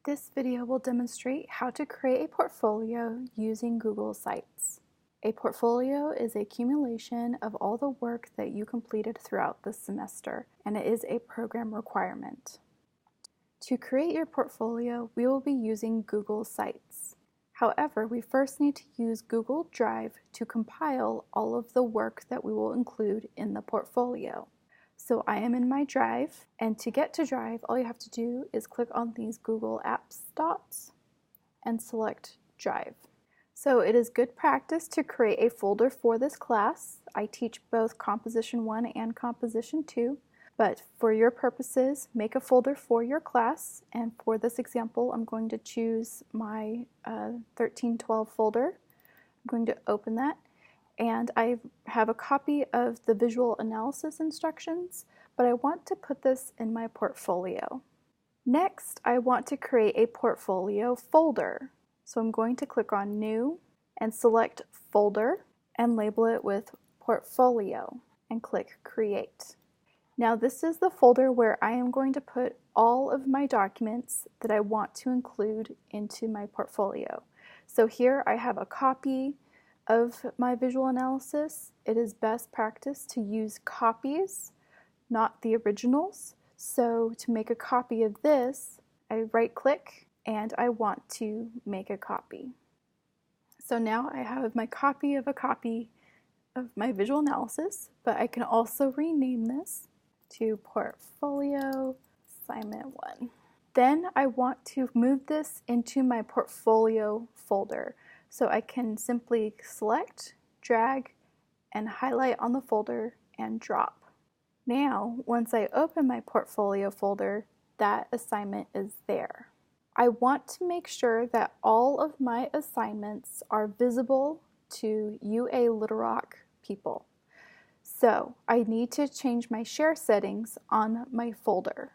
This video will demonstrate how to create a portfolio using Google Sites. A portfolio is a accumulation of all the work that you completed throughout the semester, and it is a program requirement. To create your portfolio, we will be using Google Sites. However, we first need to use Google Drive to compile all of the work that we will include in the portfolio. So I am in my Drive, and to get to Drive, all you have to do is click on these Google Apps dots and select Drive. So it is good practice to create a folder for this class. I teach both Composition 1 and Composition 2, but for your purposes, make a folder for your class, and for this example, I'm going to choose my 1312 folder. I'm going to open that. And I have a copy of the visual analysis instructions, but I want to put this in my portfolio. Next, I want to create a portfolio folder. So I'm going to click on New and select Folder and label it with Portfolio and click Create. Now this is the folder where I am going to put all of my documents that I want to include into my portfolio. So here I have a copy of my visual analysis. It is best practice to use copies, not the originals. So to make a copy of this, I right click and I want to make a copy. So now I have my copy of a copy of my visual analysis, but I can also rename this to Portfolio Assignment 1. Then I want to move this into my portfolio folder. So I can simply select, drag, and highlight on the folder and drop. Now, once I open my portfolio folder, that assignment is there. I want to make sure that all of my assignments are visible to UA Little Rock people. So I need to change my share settings on my folder.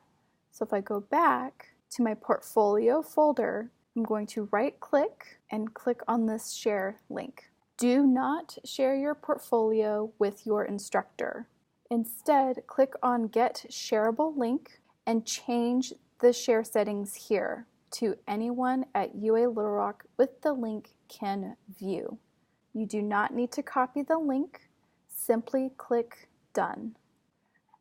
So if I go back to my portfolio folder, I'm going to right click and click on this share link. Do not share your portfolio with your instructor. Instead, click on Get Shareable Link and change the share settings here to anyone at UA Little Rock with the link can view. You do not need to copy the link, simply click Done.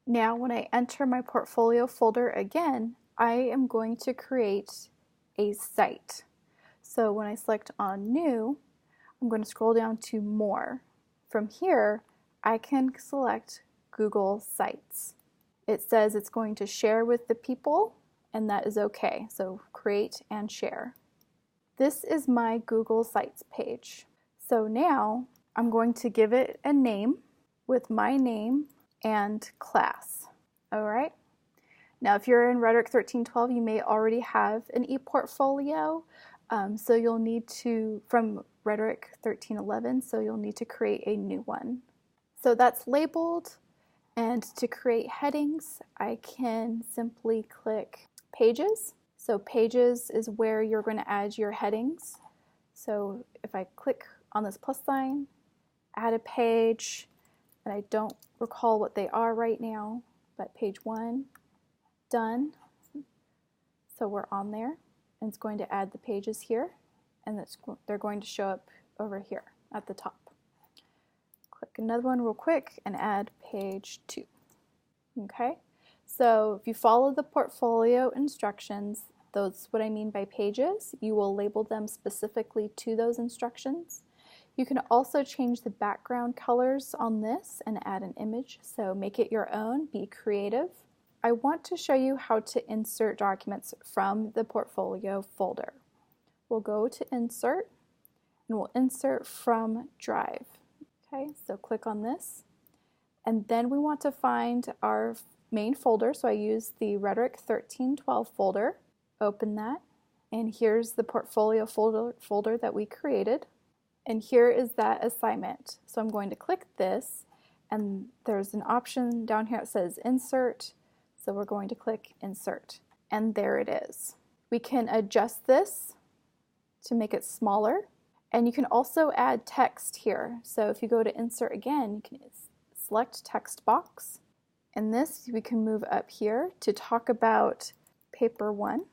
Now when I enter my portfolio folder again, I am going to create a site. So when I select on New, I'm going to scroll down to More. From here, I can select Google Sites. It says it's going to share with the people, and that is okay. So create and share. This is my Google Sites page. So now I'm going to give it a name with my name and class. All right. Now, if you're in Rhetoric 1312, you may already have an ePortfolio, so you'll need to, from Rhetoric 1311, so you'll need to create a new one. So that's labeled, and to create headings, I can simply click Pages. So Pages is where you're going to add your headings. So if I click on this plus sign, add a page, and I don't recall what they are right now, but page 1. Done. So we're on there, and it's going to add the pages here, and they're going to show up over here at the top. Click another one real quick and add page 2. Okay, so if you follow the portfolio instructions, that's what I mean by pages. You will label them specifically to those instructions. You can also change the background colors on this and add an image, so make it your own, be creative. I want to show you how to insert documents from the portfolio folder. We'll go to Insert, and we'll insert from Drive. Okay, so click on this, and then we want to find our main folder. So I use the Rhetoric 1312 folder, open that, and here's the portfolio folder that we created, and here is that assignment. So I'm going to click this, and there's an option down here that says Insert. So we're going to click Insert, and there it is. We can adjust this to make it smaller, and you can also add text here. So if you go to Insert again, you can select Text Box, and this we can move up here to talk about Paper 1.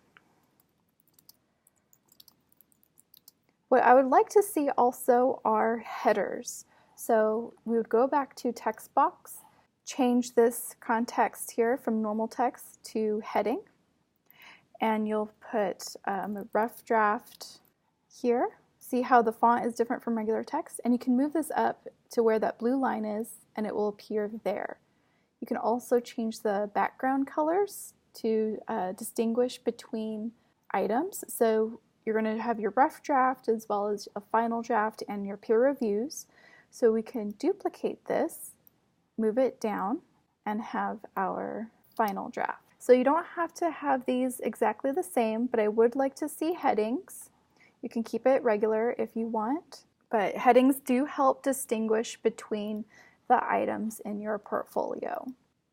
What I would like to see also are headers. So we would go back to text box, change this context here from normal text to heading, and you'll put a rough draft here. See how the font is different from regular text? And you can move this up to where that blue line is and it will appear there. You can also change the background colors to distinguish between items. So you're going to have your rough draft as well as a final draft and your peer reviews. So we can duplicate this, move it down, and have our final draft. So you don't have to have these exactly the same, but I would like to see headings. You can keep it regular if you want, but headings do help distinguish between the items in your portfolio.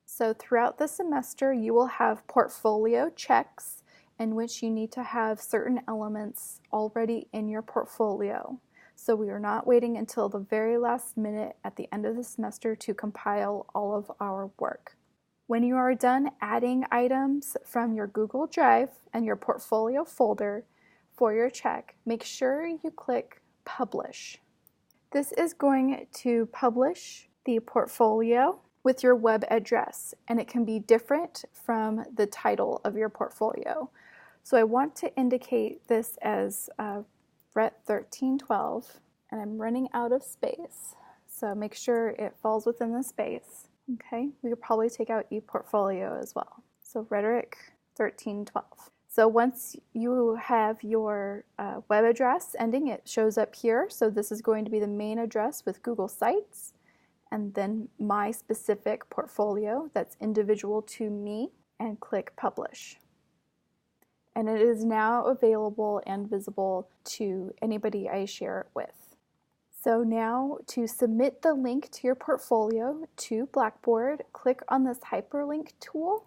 So throughout the semester, you will have portfolio checks in which you need to have certain elements already in your portfolio. So we are not waiting until the very last minute at the end of the semester to compile all of our work. When you are done adding items from your Google Drive and your portfolio folder for your check, make sure you click Publish. This is going to publish the portfolio with your web address, and it can be different from the title of your portfolio. So I want to indicate this as Rhett 1312, and I'm running out of space. So make sure it falls within the space. Okay, we could probably take out ePortfolio as well. So Rhetoric 1312. So once you have your web address ending, it shows up here. So this is going to be the main address with Google Sites, and then my specific portfolio that's individual to me, and click Publish. And it is now available and visible to anybody I share it with. So now to submit the link to your portfolio to Blackboard, click on this hyperlink tool,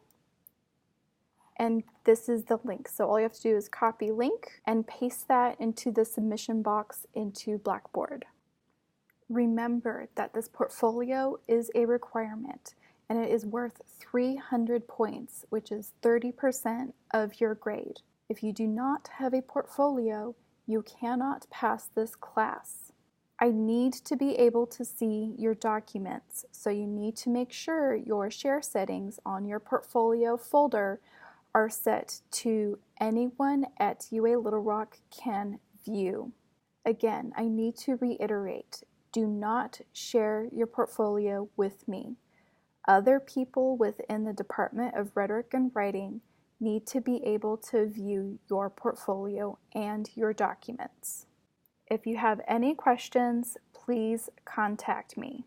and this is the link. So all you have to do is copy link and paste that into the submission box into Blackboard. Remember that this portfolio is a requirement and it is worth 300 points, which is 30% of your grade. If you do not have a portfolio, you cannot pass this class. I need to be able to see your documents, so you need to make sure your share settings on your portfolio folder are set to anyone at UA Little Rock can view. Again, I need to reiterate, do not share your portfolio with me. Other people within the Department of Rhetoric and Writing need to be able to view your portfolio and your documents. If you have any questions, please contact me.